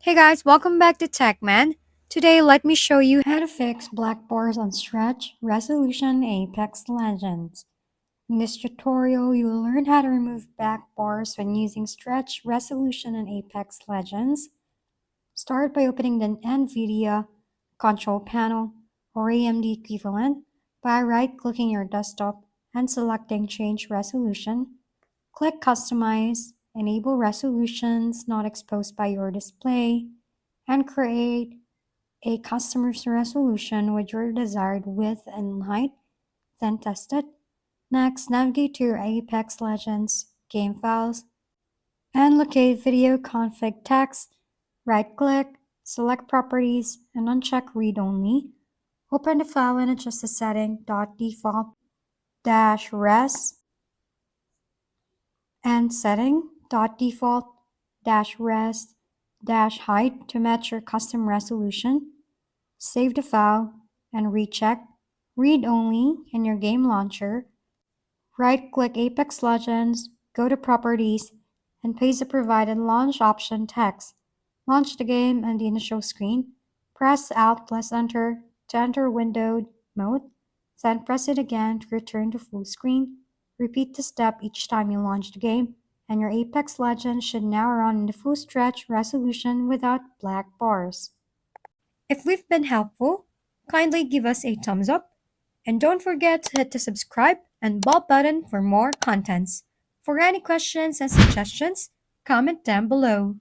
Hey guys, welcome back to TechMan. Today, let me show you how to fix black bars on Stretch Resolution Apex Legends. In this tutorial, you will learn how to remove black bars when using Stretch Resolution and Apex Legends. Start by opening the NVIDIA control panel or AMD equivalent by right-clicking your desktop and selecting Change Resolution. Click Customize, enable resolutions not exposed by your display, and create a customer's resolution with your desired width and height, then test it. Next, navigate to your Apex Legends game files and locate Video Config Text. Right-click, select Properties, and uncheck Read Only. Open the file and adjust the setting .default-res and setting.default-res-height to match your custom resolution. Save the file and recheck Read Only in your game launcher. Right-click Apex Legends, go to Properties, and paste the provided launch option text. Launch the game and the initial screen. Press Alt plus Enter to enter windowed mode. Then press it again to return to full screen. Repeat the step each time you launch the game, and your Apex Legends should now run in the full stretch resolution without black bars. If we've been helpful, kindly give us a thumbs up, and don't forget to hit the subscribe and bell button for more contents. For any questions and suggestions, comment down below.